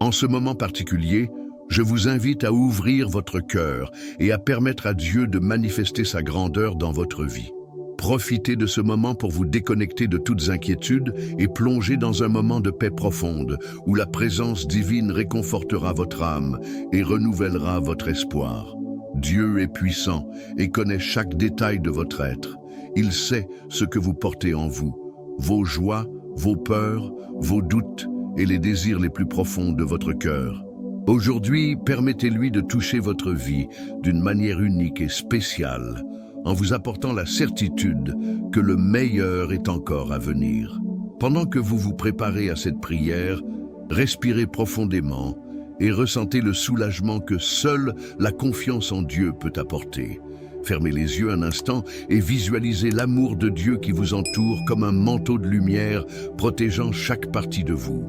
En ce moment particulier, je vous invite à ouvrir votre cœur et à permettre à Dieu de manifester sa grandeur dans votre vie. Profitez de ce moment pour vous déconnecter de toutes inquiétudes et plonger dans un moment de paix profonde où la présence divine réconfortera votre âme et renouvellera votre espoir. Dieu est puissant et connaît chaque détail de votre être. Il sait ce que vous portez en vous, vos joies, vos peurs, vos doutes et les désirs les plus profonds de votre cœur. Aujourd'hui, permettez-lui de toucher votre vie d'une manière unique et spéciale, en vous apportant la certitude que le meilleur est encore à venir. Pendant que vous vous préparez à cette prière, respirez profondément et ressentez le soulagement que seule la confiance en Dieu peut apporter. Fermez les yeux un instant et visualisez l'amour de Dieu qui vous entoure comme un manteau de lumière protégeant chaque partie de vous.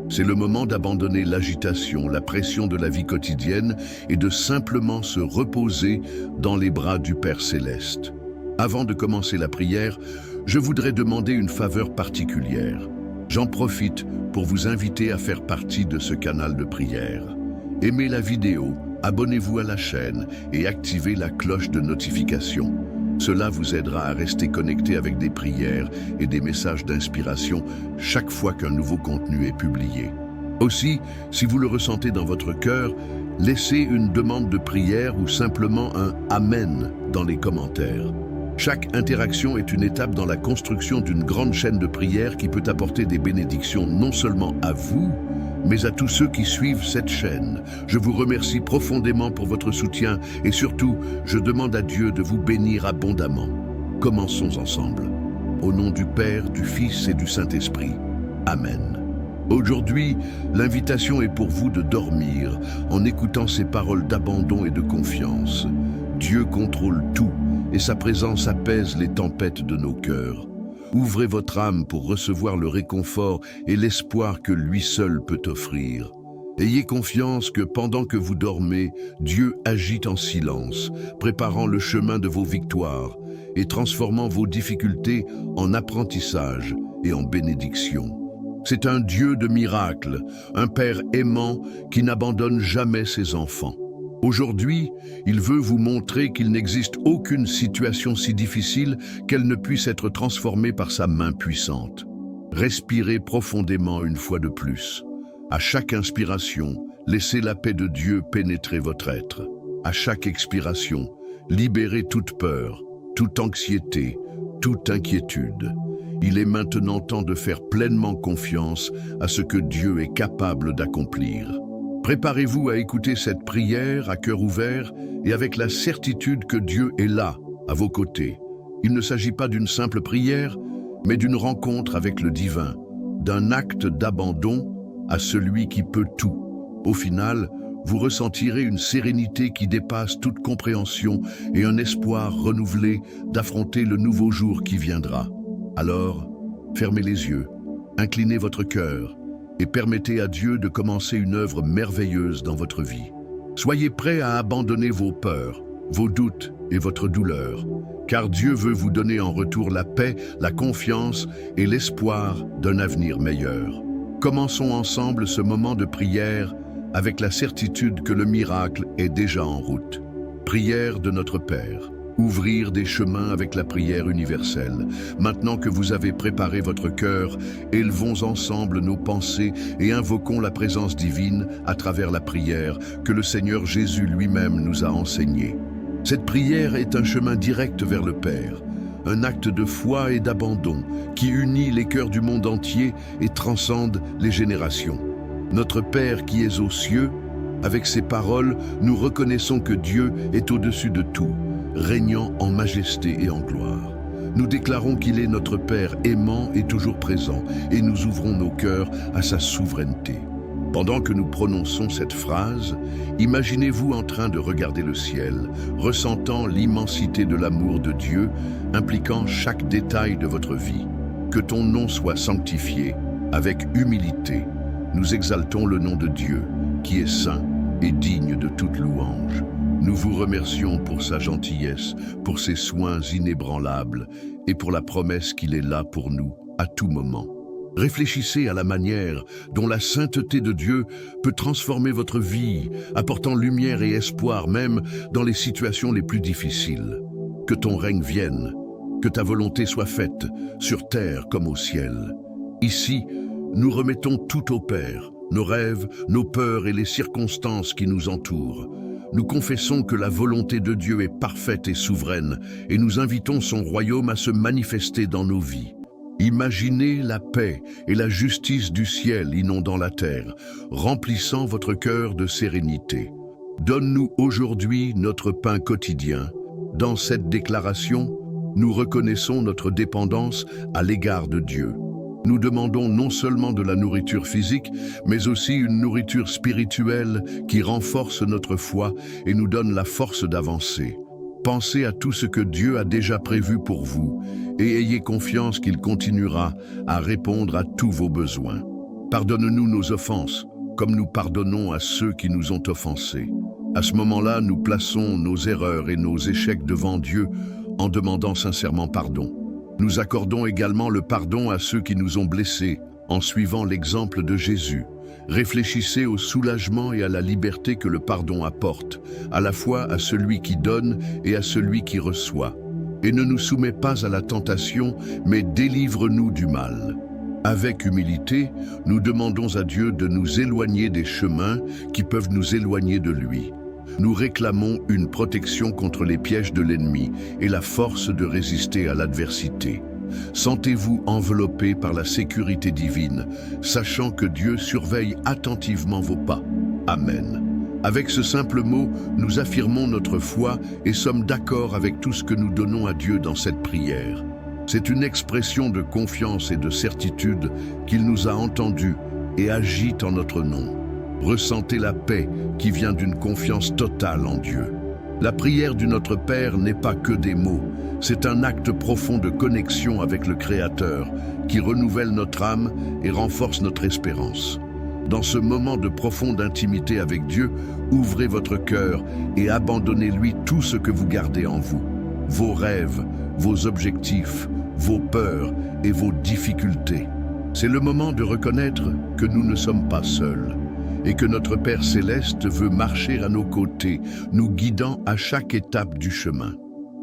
C'est le moment d'abandonner l'agitation, la pression de la vie quotidienne et de simplement se reposer dans les bras du Père Céleste. Avant de commencer la prière, je voudrais demander une faveur particulière. J'en profite pour vous inviter à faire partie de ce canal de prière. Aimez la vidéo, abonnez-vous à la chaîne et activez la cloche de notification. Cela vous aidera à rester connecté avec des prières et des messages d'inspiration chaque fois qu'un nouveau contenu est publié. Aussi, si vous le ressentez dans votre cœur, laissez une demande de prière ou simplement un « Amen » dans les commentaires. Chaque interaction est une étape dans la construction d'une grande chaîne de prières qui peut apporter des bénédictions non seulement à vous, mais à tous ceux qui suivent cette chaîne. Je vous remercie profondément pour votre soutien et surtout, je demande à Dieu de vous bénir abondamment. Commençons ensemble. Au nom du Père, du Fils et du Saint-Esprit. Amen. Aujourd'hui, l'invitation est pour vous de dormir en écoutant ces paroles d'abandon et de confiance. Dieu contrôle tout et sa présence apaise les tempêtes de nos cœurs. Ouvrez votre âme pour recevoir le réconfort et l'espoir que lui seul peut offrir. Ayez confiance que pendant que vous dormez, Dieu agit en silence, préparant le chemin de vos victoires et transformant vos difficultés en apprentissage et en bénédiction. C'est un Dieu de miracles, un Père aimant qui n'abandonne jamais ses enfants. Aujourd'hui, il veut vous montrer qu'il n'existe aucune situation si difficile qu'elle ne puisse être transformée par sa main puissante. Respirez profondément une fois de plus. À chaque inspiration, laissez la paix de Dieu pénétrer votre être. À chaque expiration, libérez toute peur, toute anxiété, toute inquiétude. Il est maintenant temps de faire pleinement confiance à ce que Dieu est capable d'accomplir. Préparez-vous à écouter cette prière à cœur ouvert et avec la certitude que Dieu est là, à vos côtés. Il ne s'agit pas d'une simple prière, mais d'une rencontre avec le divin, d'un acte d'abandon à celui qui peut tout. Au final, vous ressentirez une sérénité qui dépasse toute compréhension et un espoir renouvelé d'affronter le nouveau jour qui viendra. Alors, fermez les yeux, inclinez votre cœur, et permettez à Dieu de commencer une œuvre merveilleuse dans votre vie. Soyez prêts à abandonner vos peurs, vos doutes et votre douleur, car Dieu veut vous donner en retour la paix, la confiance et l'espoir d'un avenir meilleur. Commençons ensemble ce moment de prière avec la certitude que le miracle est déjà en route. Prière de notre Père. Ouvrir des chemins avec la prière universelle. Maintenant que vous avez préparé votre cœur, élevons ensemble nos pensées et invoquons la présence divine à travers la prière que le Seigneur Jésus lui-même nous a enseignée. Cette prière est un chemin direct vers le Père, un acte de foi et d'abandon qui unit les cœurs du monde entier et transcende les générations. Notre Père qui es aux cieux, avec ces paroles, nous reconnaissons que Dieu est au-dessus de tout, régnant en majesté et en gloire. Nous déclarons qu'il est notre Père aimant et toujours présent, et nous ouvrons nos cœurs à sa souveraineté. Pendant que nous prononçons cette phrase, imaginez-vous en train de regarder le ciel, ressentant l'immensité de l'amour de Dieu, impliquant chaque détail de votre vie. Que ton nom soit sanctifié, avec humilité. Nous exaltons le nom de Dieu, qui est saint et digne de toute louange. Nous vous remercions pour sa gentillesse, pour ses soins inébranlables et pour la promesse qu'il est là pour nous à tout moment. Réfléchissez à la manière dont la sainteté de Dieu peut transformer votre vie, apportant lumière et espoir même dans les situations les plus difficiles. Que ton règne vienne, que ta volonté soit faite, sur terre comme au ciel. Ici, nous remettons tout au Père, nos rêves, nos peurs et les circonstances qui nous entourent. Nous confessons que la volonté de Dieu est parfaite et souveraine, et nous invitons son royaume à se manifester dans nos vies. Imaginez la paix et la justice du ciel inondant la terre, remplissant votre cœur de sérénité. Donne-nous aujourd'hui notre pain quotidien. Dans cette déclaration, nous reconnaissons notre dépendance à l'égard de Dieu. Nous demandons non seulement de la nourriture physique, mais aussi une nourriture spirituelle qui renforce notre foi et nous donne la force d'avancer. Pensez à tout ce que Dieu a déjà prévu pour vous et ayez confiance qu'il continuera à répondre à tous vos besoins. Pardonne-nous nos offenses, comme nous pardonnons à ceux qui nous ont offensés. À ce moment-là, nous plaçons nos erreurs et nos échecs devant Dieu en demandant sincèrement pardon. Nous accordons également le pardon à ceux qui nous ont blessés en suivant l'exemple de Jésus. Réfléchissez au soulagement et à la liberté que le pardon apporte, à la fois à celui qui donne et à celui qui reçoit. Et ne nous soumets pas à la tentation, mais délivre-nous du mal. Avec humilité, nous demandons à Dieu de nous éloigner des chemins qui peuvent nous éloigner de lui. Nous réclamons une protection contre les pièges de l'ennemi et la force de résister à l'adversité. Sentez-vous enveloppé par la sécurité divine, sachant que Dieu surveille attentivement vos pas. Amen. Avec ce simple mot, nous affirmons notre foi et sommes d'accord avec tout ce que nous donnons à Dieu dans cette prière. C'est une expression de confiance et de certitude qu'il nous a entendus et agit en notre nom. Ressentez la paix qui vient d'une confiance totale en Dieu. La prière du Notre Père n'est pas que des mots, c'est un acte profond de connexion avec le Créateur qui renouvelle notre âme et renforce notre espérance. Dans ce moment de profonde intimité avec Dieu, ouvrez votre cœur et abandonnez-lui tout ce que vous gardez en vous. Vos rêves, vos objectifs, vos peurs et vos difficultés. C'est le moment de reconnaître que nous ne sommes pas seuls et que notre Père Céleste veut marcher à nos côtés, nous guidant à chaque étape du chemin.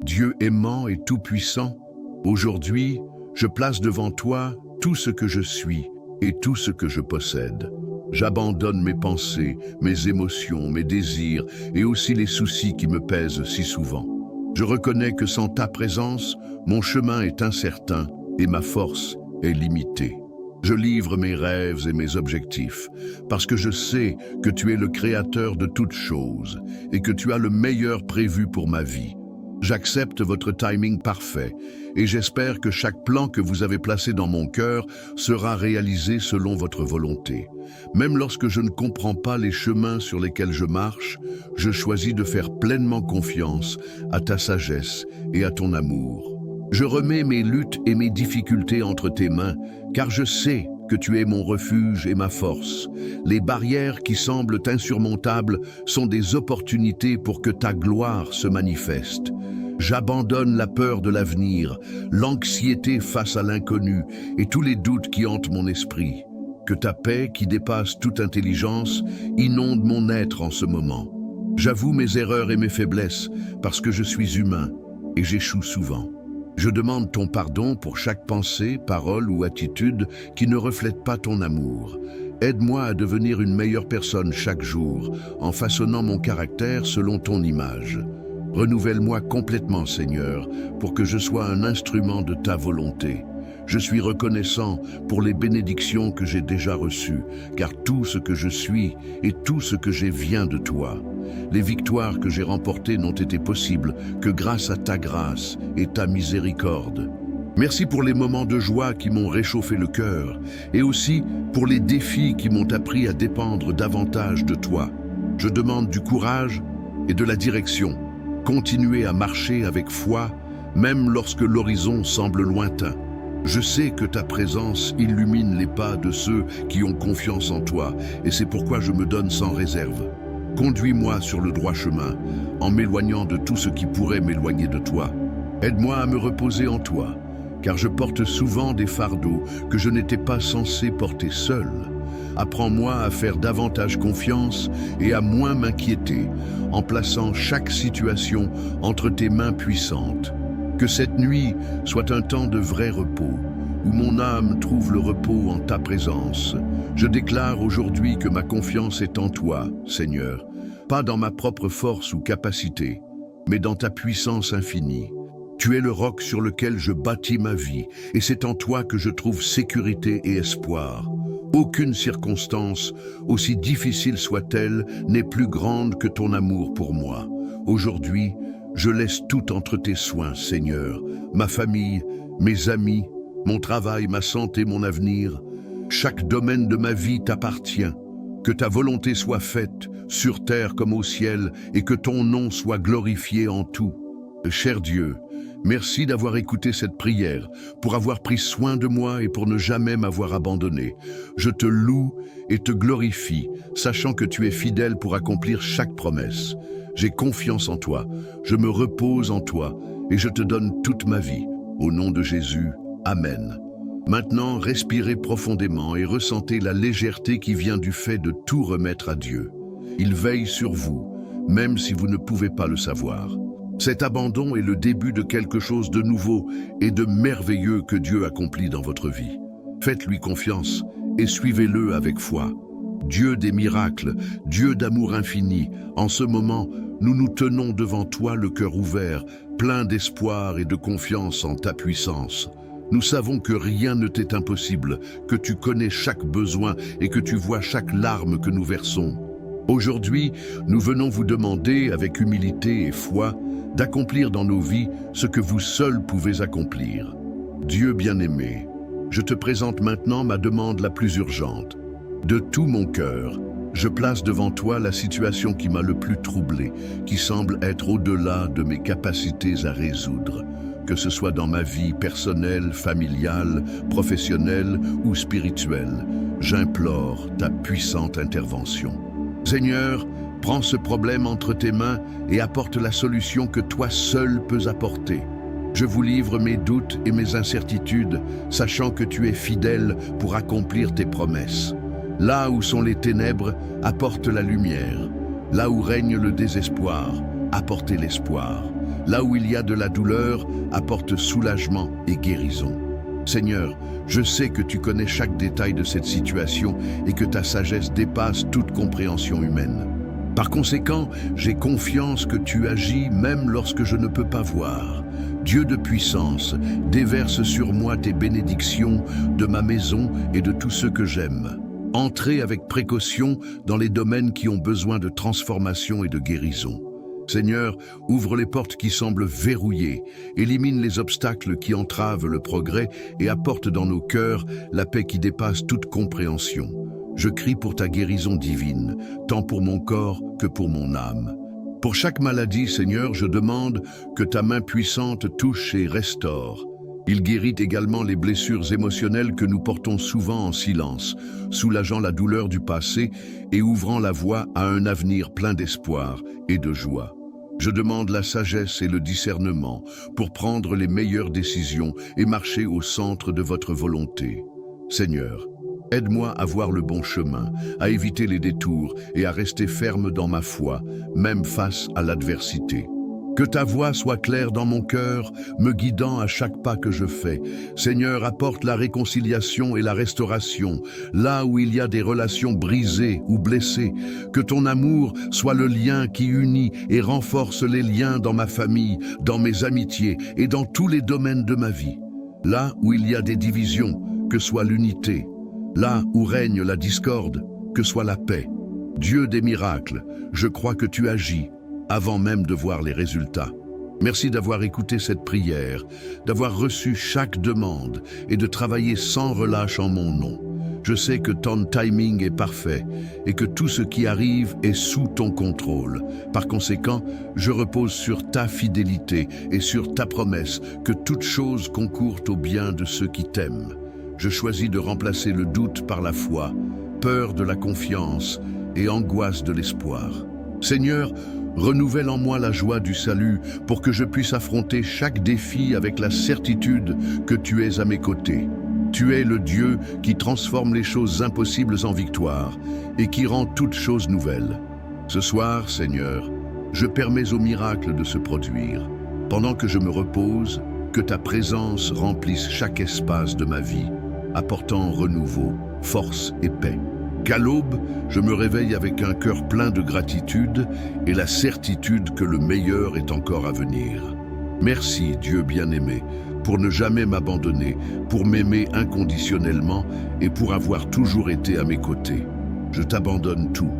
Dieu aimant et tout-puissant, aujourd'hui, je place devant toi tout ce que je suis et tout ce que je possède. J'abandonne mes pensées, mes émotions, mes désirs et aussi les soucis qui me pèsent si souvent. Je reconnais que sans ta présence, mon chemin est incertain et ma force est limitée. Je livre mes rêves et mes objectifs, parce que je sais que tu es le créateur de toutes choses et que tu as le meilleur prévu pour ma vie. J'accepte votre timing parfait et j'espère que chaque plan que vous avez placé dans mon cœur sera réalisé selon votre volonté. Même lorsque je ne comprends pas les chemins sur lesquels je marche, je choisis de faire pleinement confiance à ta sagesse et à ton amour. Je remets mes luttes et mes difficultés entre tes mains, car je sais que tu es mon refuge et ma force. Les barrières qui semblent insurmontables sont des opportunités pour que ta gloire se manifeste. J'abandonne la peur de l'avenir, l'anxiété face à l'inconnu et tous les doutes qui hantent mon esprit. Que ta paix, qui dépasse toute intelligence, inonde mon être en ce moment. J'avoue mes erreurs et mes faiblesses, parce que je suis humain et j'échoue souvent. Je demande ton pardon pour chaque pensée, parole ou attitude qui ne reflète pas ton amour. Aide-moi à devenir une meilleure personne chaque jour, en façonnant mon caractère selon ton image. Renouvelle-moi complètement, Seigneur, pour que je sois un instrument de ta volonté. Je suis reconnaissant pour les bénédictions que j'ai déjà reçues, car tout ce que je suis et tout ce que j'ai vient de toi. Les victoires que j'ai remportées n'ont été possibles que grâce à ta grâce et ta miséricorde. Merci pour les moments de joie qui m'ont réchauffé le cœur, et aussi pour les défis qui m'ont appris à dépendre davantage de toi. Je demande du courage et de la direction. Continuez à marcher avec foi, même lorsque l'horizon semble lointain. Je sais que ta présence illumine les pas de ceux qui ont confiance en toi, et c'est pourquoi je me donne sans réserve. Conduis-moi sur le droit chemin, en m'éloignant de tout ce qui pourrait m'éloigner de toi. Aide-moi à me reposer en toi, car je porte souvent des fardeaux que je n'étais pas censé porter seul. Apprends-moi à faire davantage confiance et à moins m'inquiéter, en plaçant chaque situation entre tes mains puissantes. Que cette nuit soit un temps de vrai repos, où mon âme trouve le repos en ta présence. Je déclare aujourd'hui que ma confiance est en toi, Seigneur, pas dans ma propre force ou capacité, mais dans ta puissance infinie. Tu es le roc sur lequel je bâtis ma vie, et c'est en toi que je trouve sécurité et espoir. Aucune circonstance, aussi difficile soit-elle, n'est plus grande que ton amour pour moi. Aujourd'hui, je laisse tout entre tes soins, Seigneur, ma famille, mes amis, mon travail, ma santé, mon avenir. Chaque domaine de ma vie t'appartient. Que ta volonté soit faite, sur terre comme au ciel, et que ton nom soit glorifié en tout. Cher Dieu, merci d'avoir écouté cette prière, pour avoir pris soin de moi et pour ne jamais m'avoir abandonné. Je te loue et te glorifie, sachant que tu es fidèle pour accomplir chaque promesse. J'ai confiance en toi, je me repose en toi, et je te donne toute ma vie. Au nom de Jésus, Amen. Maintenant, respirez profondément et ressentez la légèreté qui vient du fait de tout remettre à Dieu. Il veille sur vous, même si vous ne pouvez pas le savoir. Cet abandon est le début de quelque chose de nouveau et de merveilleux que Dieu accomplit dans votre vie. Faites-lui confiance et suivez-le avec foi. Dieu des miracles, Dieu d'amour infini, en ce moment, nous nous tenons devant toi le cœur ouvert, plein d'espoir et de confiance en ta puissance. Nous savons que rien ne t'est impossible, que tu connais chaque besoin et que tu vois chaque larme que nous versons. Aujourd'hui, nous venons vous demander, avec humilité et foi, d'accomplir dans nos vies ce que vous seuls pouvez accomplir. Dieu bien-aimé, je te présente maintenant ma demande la plus urgente. De tout mon cœur, je place devant toi la situation qui m'a le plus troublé, qui semble être au-delà de mes capacités à résoudre. Que ce soit dans ma vie personnelle, familiale, professionnelle ou spirituelle, j'implore ta puissante intervention. Seigneur, prends ce problème entre tes mains et apporte la solution que toi seul peux apporter. Je vous livre mes doutes et mes incertitudes, sachant que tu es fidèle pour accomplir tes promesses. Là où sont les ténèbres, apporte la lumière. Là où règne le désespoir, apportez l'espoir. Là où il y a de la douleur, apporte soulagement et guérison. Seigneur, je sais que tu connais chaque détail de cette situation et que ta sagesse dépasse toute compréhension humaine. Par conséquent, j'ai confiance que tu agis même lorsque je ne peux pas voir. Dieu de puissance, déverse sur moi tes bénédictions de ma maison et de tous ceux que j'aime. Entrez avec précaution dans les domaines qui ont besoin de transformation et de guérison. Seigneur, ouvre les portes qui semblent verrouillées, élimine les obstacles qui entravent le progrès et apporte dans nos cœurs la paix qui dépasse toute compréhension. Je crie pour ta guérison divine, tant pour mon corps que pour mon âme. Pour chaque maladie, Seigneur, je demande que ta main puissante touche et restaure. Il guérit également les blessures émotionnelles que nous portons souvent en silence, soulageant la douleur du passé et ouvrant la voie à un avenir plein d'espoir et de joie. Je demande la sagesse et le discernement pour prendre les meilleures décisions et marcher au centre de votre volonté. Seigneur, aide-moi à voir le bon chemin, à éviter les détours et à rester ferme dans ma foi, même face à l'adversité. Que ta voix soit claire dans mon cœur, me guidant à chaque pas que je fais. Seigneur, apporte la réconciliation et la restauration, là où il y a des relations brisées ou blessées. Que ton amour soit le lien qui unit et renforce les liens dans ma famille, dans mes amitiés et dans tous les domaines de ma vie. Là où il y a des divisions, que soit l'unité. Là où règne la discorde, que soit la paix. Dieu des miracles, je crois que tu agis, avant même de voir les résultats. Merci d'avoir écouté cette prière, d'avoir reçu chaque demande et de travailler sans relâche en mon nom. Je sais que ton timing est parfait et que tout ce qui arrive est sous ton contrôle. Par conséquent, je repose sur ta fidélité et sur ta promesse que toute chose concourt au bien de ceux qui t'aiment. Je choisis de remplacer le doute par la foi, peur de la confiance et angoisse de l'espoir. Seigneur, Renouvelle en moi la joie du salut pour que je puisse affronter chaque défi avec la certitude que tu es à mes côtés. Tu es le Dieu qui transforme les choses impossibles en victoire et qui rend toutes choses nouvelles. Ce soir, Seigneur, je permets au miracle de se produire. Pendant que je me repose, que ta présence remplisse chaque espace de ma vie, apportant renouveau, force et paix. Qu'à l'aube, je me réveille avec un cœur plein de gratitude et la certitude que le meilleur est encore à venir. Merci, Dieu bien-aimé, pour ne jamais m'abandonner, pour m'aimer inconditionnellement et pour avoir toujours été à mes côtés. Je t'abandonne tout,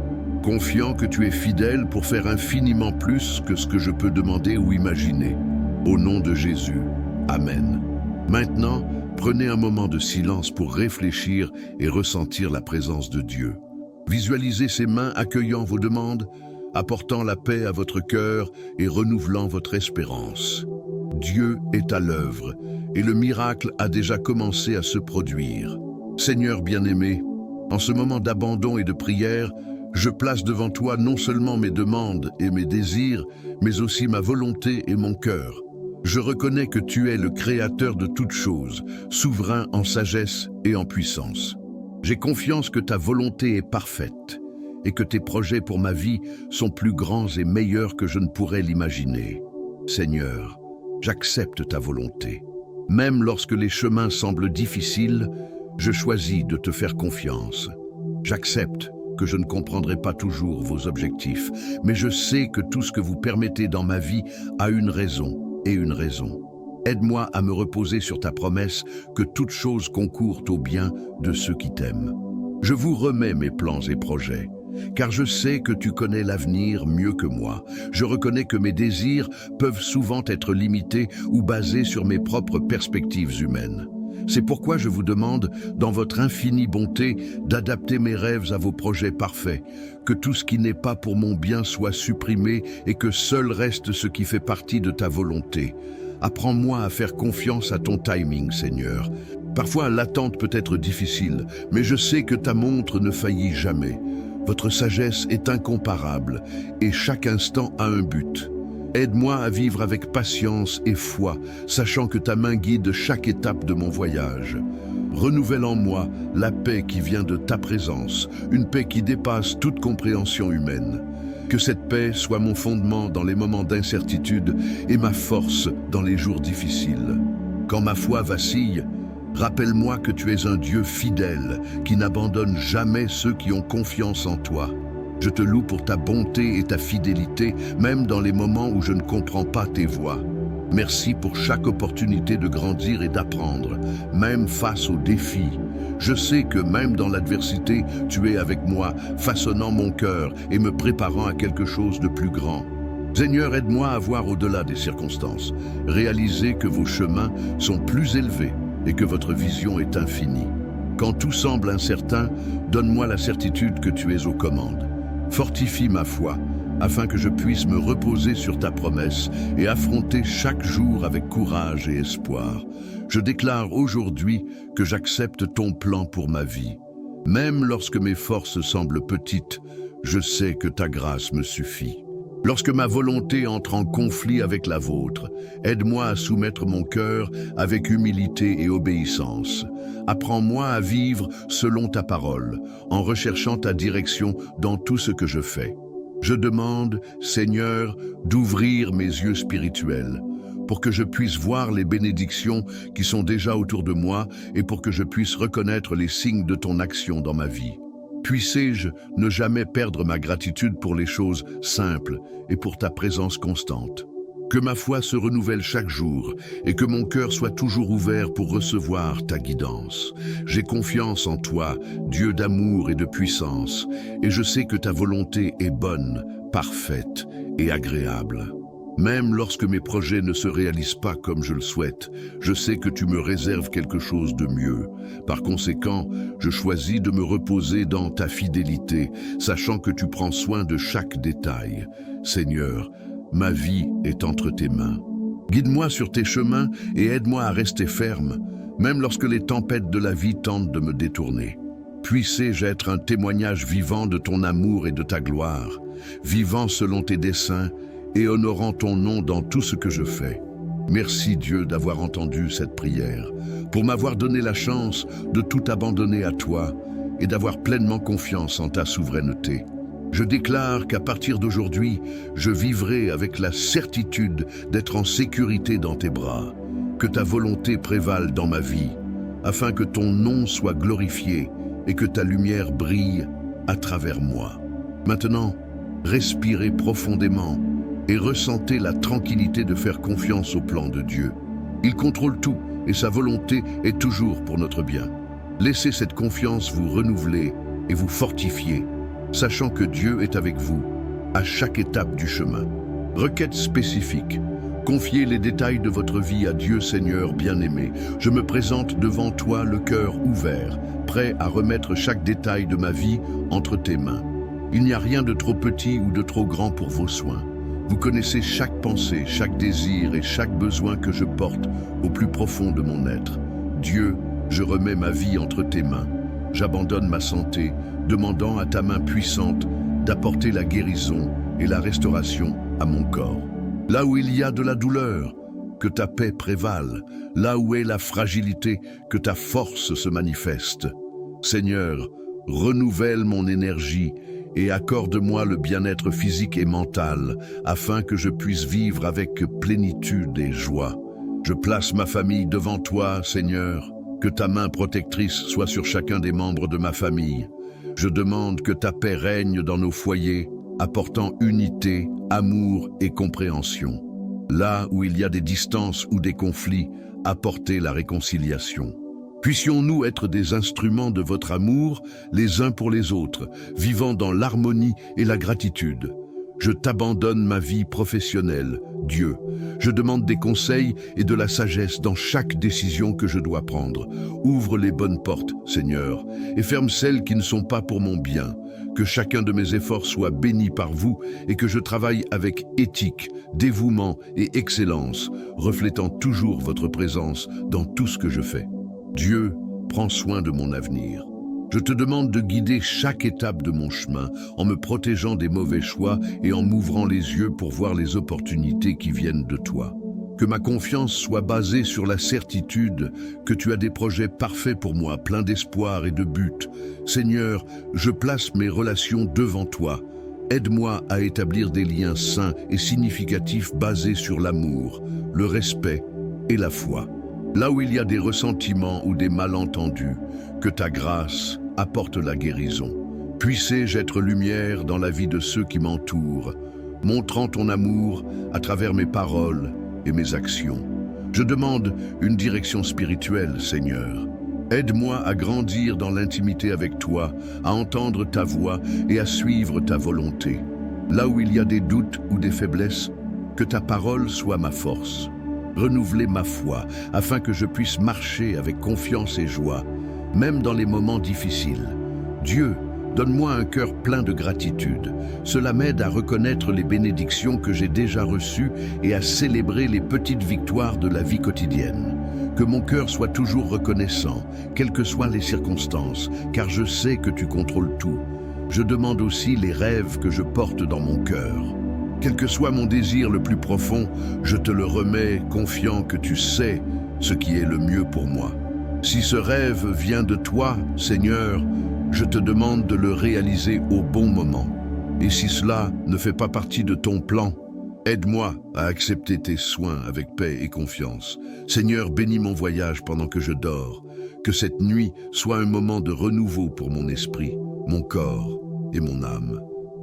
confiant que tu es fidèle pour faire infiniment plus que ce que je peux demander ou imaginer. Au nom de Jésus, Amen. Maintenant, prenez un moment de silence pour réfléchir et ressentir la présence de Dieu. Visualisez ses mains accueillant vos demandes, apportant la paix à votre cœur et renouvelant votre espérance. Dieu est à l'œuvre et le miracle a déjà commencé à se produire. Seigneur bien-aimé, en ce moment d'abandon et de prière, je place devant toi non seulement mes demandes et mes désirs, mais aussi ma volonté et mon cœur. Je reconnais que tu es le créateur de toutes choses, souverain en sagesse et en puissance. J'ai confiance que ta volonté est parfaite et que tes projets pour ma vie sont plus grands et meilleurs que je ne pourrais l'imaginer. Seigneur, j'accepte ta volonté. Même lorsque les chemins semblent difficiles, je choisis de te faire confiance. J'accepte que je ne comprendrai pas toujours vos objectifs, mais je sais que tout ce que vous permettez dans ma vie a une raison. Et une raison. Aide-moi à me reposer sur ta promesse que toutes choses concourent au bien de ceux qui t'aiment. Je vous remets mes plans et projets, car je sais que tu connais l'avenir mieux que moi. Je reconnais que mes désirs peuvent souvent être limités ou basés sur mes propres perspectives humaines. C'est pourquoi je vous demande, dans votre infinie bonté, d'adapter mes rêves à vos projets parfaits, que tout ce qui n'est pas pour mon bien soit supprimé et que seul reste ce qui fait partie de ta volonté. Apprends-moi à faire confiance à ton timing, Seigneur. Parfois, l'attente peut être difficile, mais je sais que ta montre ne faillit jamais. Votre sagesse est incomparable et chaque instant a un but. Aide-moi à vivre avec patience et foi, sachant que ta main guide chaque étape de mon voyage. Renouvelle en moi la paix qui vient de ta présence, une paix qui dépasse toute compréhension humaine. Que cette paix soit mon fondement dans les moments d'incertitude et ma force dans les jours difficiles. Quand ma foi vacille, rappelle-moi que tu es un Dieu fidèle qui n'abandonne jamais ceux qui ont confiance en toi. Je te loue pour ta bonté et ta fidélité, même dans les moments où je ne comprends pas tes voies. Merci pour chaque opportunité de grandir et d'apprendre, même face aux défis. Je sais que même dans l'adversité, tu es avec moi, façonnant mon cœur et me préparant à quelque chose de plus grand. Seigneur, aide-moi à voir au-delà des circonstances, réaliser que vos chemins sont plus élevés et que votre vision est infinie. Quand tout semble incertain, donne-moi la certitude que tu es aux commandes. Fortifie ma foi, afin que je puisse me reposer sur ta promesse et affronter chaque jour avec courage et espoir. Je déclare aujourd'hui que j'accepte ton plan pour ma vie. Même lorsque mes forces semblent petites, je sais que ta grâce me suffit. Lorsque ma volonté entre en conflit avec la vôtre, aide-moi à soumettre mon cœur avec humilité et obéissance. Apprends-moi à vivre selon ta parole, en recherchant ta direction dans tout ce que je fais. Je demande, Seigneur, d'ouvrir mes yeux spirituels, pour que je puisse voir les bénédictions qui sont déjà autour de moi et pour que je puisse reconnaître les signes de ton action dans ma vie. Puissé-je ne jamais perdre ma gratitude pour les choses simples et pour ta présence constante. Que ma foi se renouvelle chaque jour et que mon cœur soit toujours ouvert pour recevoir ta guidance. J'ai confiance en toi, Dieu d'amour et de puissance, et je sais que ta volonté est bonne, parfaite et agréable. Même lorsque mes projets ne se réalisent pas comme je le souhaite, je sais que tu me réserves quelque chose de mieux. Par conséquent, je choisis de me reposer dans ta fidélité, sachant que tu prends soin de chaque détail. Seigneur, ma vie est entre tes mains. Guide-moi sur tes chemins et aide-moi à rester ferme, même lorsque les tempêtes de la vie tentent de me détourner. Puissé-je être un témoignage vivant de ton amour et de ta gloire, vivant selon tes desseins et honorant ton nom dans tout ce que je fais. Merci Dieu d'avoir entendu cette prière, pour m'avoir donné la chance de tout abandonner à toi et d'avoir pleinement confiance en ta souveraineté. Je déclare qu'à partir d'aujourd'hui, je vivrai avec la certitude d'être en sécurité dans tes bras, que ta volonté prévale dans ma vie, afin que ton nom soit glorifié et que ta lumière brille à travers moi. Maintenant, respirez profondément et ressentez la tranquillité de faire confiance au plan de Dieu. Il contrôle tout et sa volonté est toujours pour notre bien. Laissez cette confiance vous renouveler et vous fortifier, sachant que Dieu est avec vous à chaque étape du chemin. Requête spécifique. Confiez les détails de votre vie à Dieu Seigneur bien-aimé. Je me présente devant toi le cœur ouvert, prêt à remettre chaque détail de ma vie entre tes mains. Il n'y a rien de trop petit ou de trop grand pour vos soins. Vous connaissez chaque pensée, chaque désir et chaque besoin que je porte au plus profond de mon être. Dieu, je remets ma vie entre tes mains. J'abandonne ma santé, demandant à ta main puissante d'apporter la guérison et la restauration à mon corps. Là où il y a de la douleur, que ta paix prévale. Là où est la fragilité, que ta force se manifeste. Seigneur, renouvelle mon énergie et accorde-moi le bien-être physique et mental, afin que je puisse vivre avec plénitude et joie. Je place ma famille devant toi, Seigneur, que ta main protectrice soit sur chacun des membres de ma famille. Je demande que ta paix règne dans nos foyers, apportant unité, amour et compréhension. Là où il y a des distances ou des conflits, apportez la réconciliation. Puissions-nous être des instruments de votre amour, les uns pour les autres, vivant dans l'harmonie et la gratitude. Je t'abandonne ma vie professionnelle, Dieu. Je demande des conseils et de la sagesse dans chaque décision que je dois prendre. Ouvre les bonnes portes, Seigneur, et ferme celles qui ne sont pas pour mon bien. Que chacun de mes efforts soit béni par vous et que je travaille avec éthique, dévouement et excellence, reflétant toujours votre présence dans tout ce que je fais. Dieu, prends soin de mon avenir. Je te demande de guider chaque étape de mon chemin en me protégeant des mauvais choix et en m'ouvrant les yeux pour voir les opportunités qui viennent de toi. Que ma confiance soit basée sur la certitude que tu as des projets parfaits pour moi, pleins d'espoir et de but. Seigneur, je place mes relations devant toi. Aide-moi à établir des liens sains et significatifs basés sur l'amour, le respect et la foi. Là où il y a des ressentiments ou des malentendus, que ta grâce apporte la guérison. Puissé-je être lumière dans la vie de ceux qui m'entourent, montrant ton amour à travers mes paroles et mes actions. Je demande une direction spirituelle, Seigneur. Aide-moi à grandir dans l'intimité avec toi, à entendre ta voix et à suivre ta volonté. Là où il y a des doutes ou des faiblesses, que ta parole soit ma force. Renouveler ma foi, afin que je puisse marcher avec confiance et joie, même dans les moments difficiles. Dieu, donne-moi un cœur plein de gratitude. Cela m'aide à reconnaître les bénédictions que j'ai déjà reçues et à célébrer les petites victoires de la vie quotidienne. Que mon cœur soit toujours reconnaissant, quelles que soient les circonstances, car je sais que tu contrôles tout. Je demande aussi les rêves que je porte dans mon cœur. Quel que soit mon désir le plus profond, je te le remets, confiant que tu sais ce qui est le mieux pour moi. Si ce rêve vient de toi, Seigneur, je te demande de le réaliser au bon moment. Et si cela ne fait pas partie de ton plan, aide-moi à accepter tes soins avec paix et confiance. Seigneur, bénis mon voyage pendant que je dors. Que cette nuit soit un moment de renouveau pour mon esprit, mon corps et mon âme.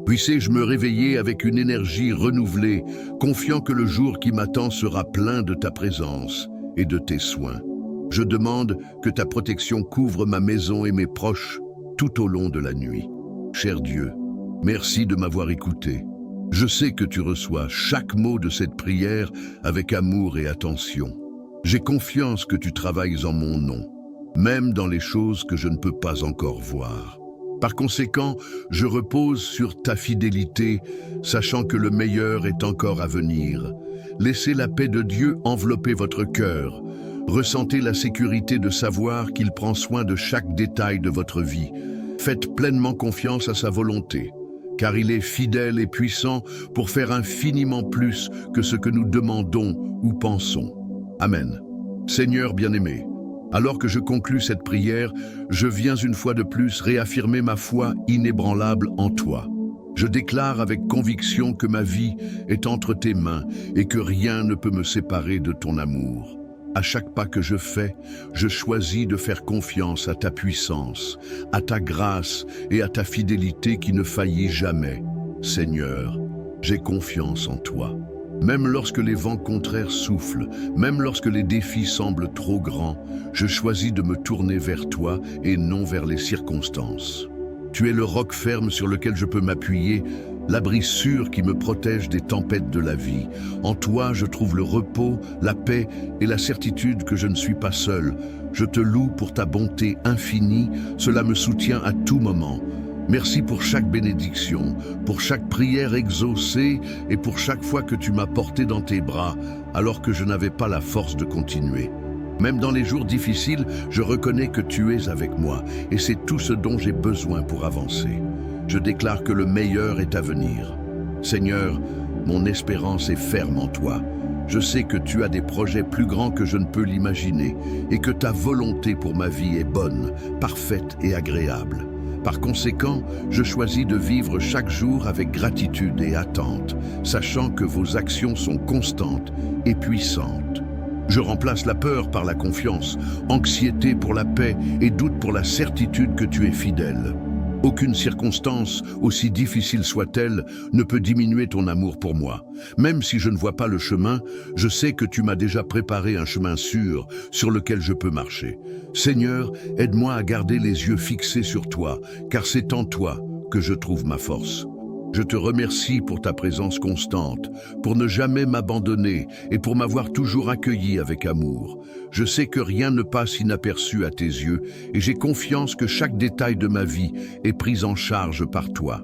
Puissé-je me réveiller avec une énergie renouvelée, confiant que le jour qui m'attend sera plein de ta présence et de tes soins. Je demande que ta protection couvre ma maison et mes proches tout au long de la nuit. Cher Dieu, merci de m'avoir écouté. Je sais que tu reçois chaque mot de cette prière avec amour et attention. J'ai confiance que tu travailles en mon nom, même dans les choses que je ne peux pas encore voir. Par conséquent, je repose sur ta fidélité, sachant que le meilleur est encore à venir. Laissez la paix de Dieu envelopper votre cœur. Ressentez la sécurité de savoir qu'il prend soin de chaque détail de votre vie. Faites pleinement confiance à sa volonté, car il est fidèle et puissant pour faire infiniment plus que ce que nous demandons ou pensons. Amen. Seigneur bien-aimé, alors que je conclus cette prière, je viens une fois de plus réaffirmer ma foi inébranlable en toi. Je déclare avec conviction que ma vie est entre tes mains et que rien ne peut me séparer de ton amour. À chaque pas que je fais, je choisis de faire confiance à ta puissance, à ta grâce et à ta fidélité qui ne faillit jamais. Seigneur, j'ai confiance en toi. Même lorsque les vents contraires soufflent, même lorsque les défis semblent trop grands, je choisis de me tourner vers toi et non vers les circonstances. Tu es le roc ferme sur lequel je peux m'appuyer, l'abri sûr qui me protège des tempêtes de la vie. En toi, je trouve le repos, la paix et la certitude que je ne suis pas seul. Je te loue pour ta bonté infinie, cela me soutient à tout moment. Merci pour chaque bénédiction, pour chaque prière exaucée et pour chaque fois que tu m'as porté dans tes bras, alors que je n'avais pas la force de continuer. Même dans les jours difficiles, je reconnais que tu es avec moi et c'est tout ce dont j'ai besoin pour avancer. Je déclare que le meilleur est à venir. Seigneur, mon espérance est ferme en toi. Je sais que tu as des projets plus grands que je ne peux l'imaginer et que ta volonté pour ma vie est bonne, parfaite et agréable. Par conséquent, je choisis de vivre chaque jour avec gratitude et attente, sachant que vos actions sont constantes et puissantes. Je remplace la peur par la confiance, anxiété pour la paix et doute pour la certitude que tu es fidèle. Aucune circonstance, aussi difficile soit-elle, ne peut diminuer ton amour pour moi. Même si je ne vois pas le chemin, je sais que tu m'as déjà préparé un chemin sûr sur lequel je peux marcher. Seigneur, aide-moi à garder les yeux fixés sur toi, car c'est en toi que je trouve ma force. Je te remercie pour ta présence constante, pour ne jamais m'abandonner et pour m'avoir toujours accueilli avec amour. Je sais que rien ne passe inaperçu à tes yeux et j'ai confiance que chaque détail de ma vie est pris en charge par toi.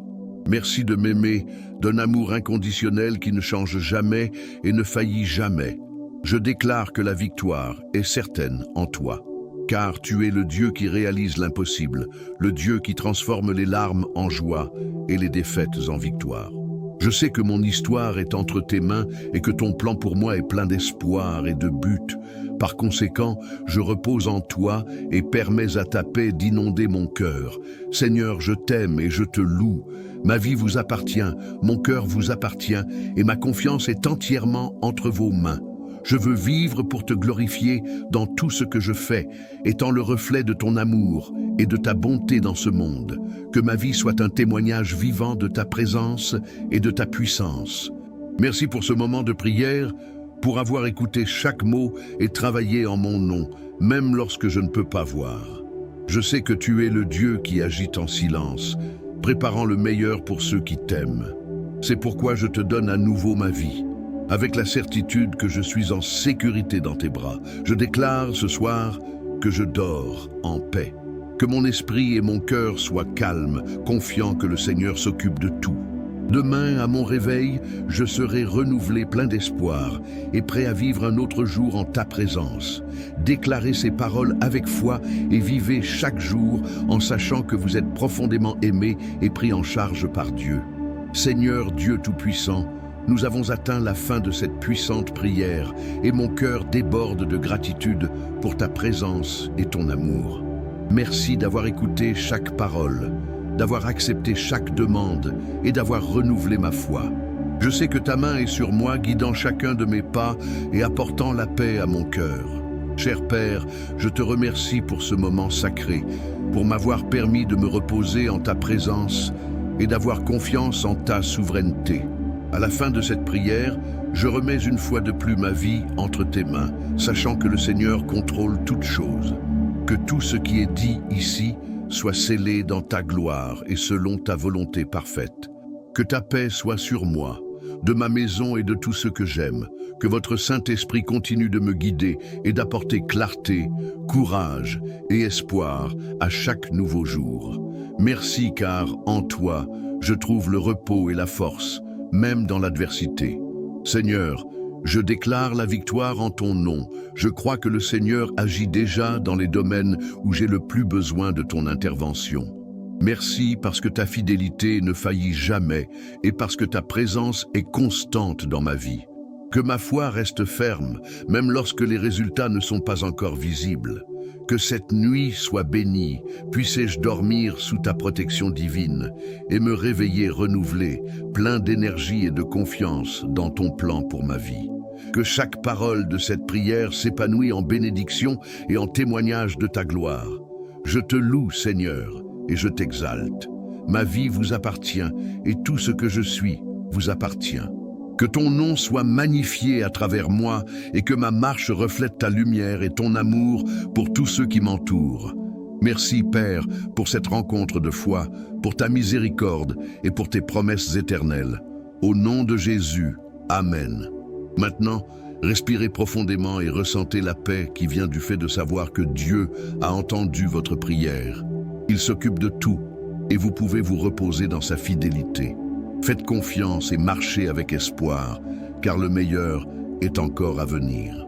Merci de m'aimer d'un amour inconditionnel qui ne change jamais et ne faillit jamais. Je déclare que la victoire est certaine en toi. Car tu es le Dieu qui réalise l'impossible, le Dieu qui transforme les larmes en joie et les défaites en victoire. Je sais que mon histoire est entre tes mains et que ton plan pour moi est plein d'espoir et de but. Par conséquent, je repose en toi et permets à ta paix d'inonder mon cœur. Seigneur, je t'aime et je te loue. Ma vie vous appartient, mon cœur vous appartient et ma confiance est entièrement entre vos mains. Je veux vivre pour te glorifier dans tout ce que je fais, étant le reflet de ton amour et de ta bonté dans ce monde. Que ma vie soit un témoignage vivant de ta présence et de ta puissance. Merci pour ce moment de prière, pour avoir écouté chaque mot et travaillé en mon nom, même lorsque je ne peux pas voir. Je sais que tu es le Dieu qui agit en silence, préparant le meilleur pour ceux qui t'aiment. C'est pourquoi je te donne à nouveau ma vie. Avec la certitude que je suis en sécurité dans tes bras, je déclare ce soir que je dors en paix. Que mon esprit et mon cœur soient calmes, confiants que le Seigneur s'occupe de tout. Demain, à mon réveil, je serai renouvelé plein d'espoir et prêt à vivre un autre jour en ta présence. Déclarez ces paroles avec foi et vivez chaque jour en sachant que vous êtes profondément aimé et pris en charge par Dieu. Seigneur Dieu Tout-Puissant, nous avons atteint la fin de cette puissante prière et mon cœur déborde de gratitude pour ta présence et ton amour. Merci d'avoir écouté chaque parole, d'avoir accepté chaque demande et d'avoir renouvelé ma foi. Je sais que ta main est sur moi, guidant chacun de mes pas et apportant la paix à mon cœur. Cher Père, je te remercie pour ce moment sacré, pour m'avoir permis de me reposer en ta présence et d'avoir confiance en ta souveraineté. À la fin de cette prière, je remets une fois de plus ma vie entre tes mains, sachant que le Seigneur contrôle toutes choses. Que tout ce qui est dit ici soit scellé dans ta gloire et selon ta volonté parfaite. Que ta paix soit sur moi, de ma maison et de tout ce que j'aime. Que votre Saint-Esprit continue de me guider et d'apporter clarté, courage et espoir à chaque nouveau jour. Merci car, en toi, je trouve le repos et la force, même dans l'adversité. Seigneur, Je déclare la victoire en ton nom. Je crois que le Seigneur agit déjà dans les domaines où j'ai le plus besoin de ton intervention. Merci parce que ta fidélité ne faillit jamais et parce que ta présence est constante dans ma vie. Que ma foi reste ferme, même lorsque les résultats ne sont pas encore visibles. Que cette nuit soit bénie, puissé-je dormir sous ta protection divine et me réveiller renouvelé, plein d'énergie et de confiance dans ton plan pour ma vie. Que chaque parole de cette prière s'épanouisse en bénédiction et en témoignage de ta gloire. Je te loue, Seigneur, et je t'exalte. Ma vie vous appartient et tout ce que je suis vous appartient. Que ton nom soit magnifié à travers moi et que ma marche reflète ta lumière et ton amour pour tous ceux qui m'entourent. Merci, Père, pour cette rencontre de foi, pour ta miséricorde et pour tes promesses éternelles. Au nom de Jésus, Amen. Maintenant, respirez profondément et ressentez la paix qui vient du fait de savoir que Dieu a entendu votre prière. Il s'occupe de tout et vous pouvez vous reposer dans sa fidélité. Faites confiance et marchez avec espoir, car le meilleur est encore à venir.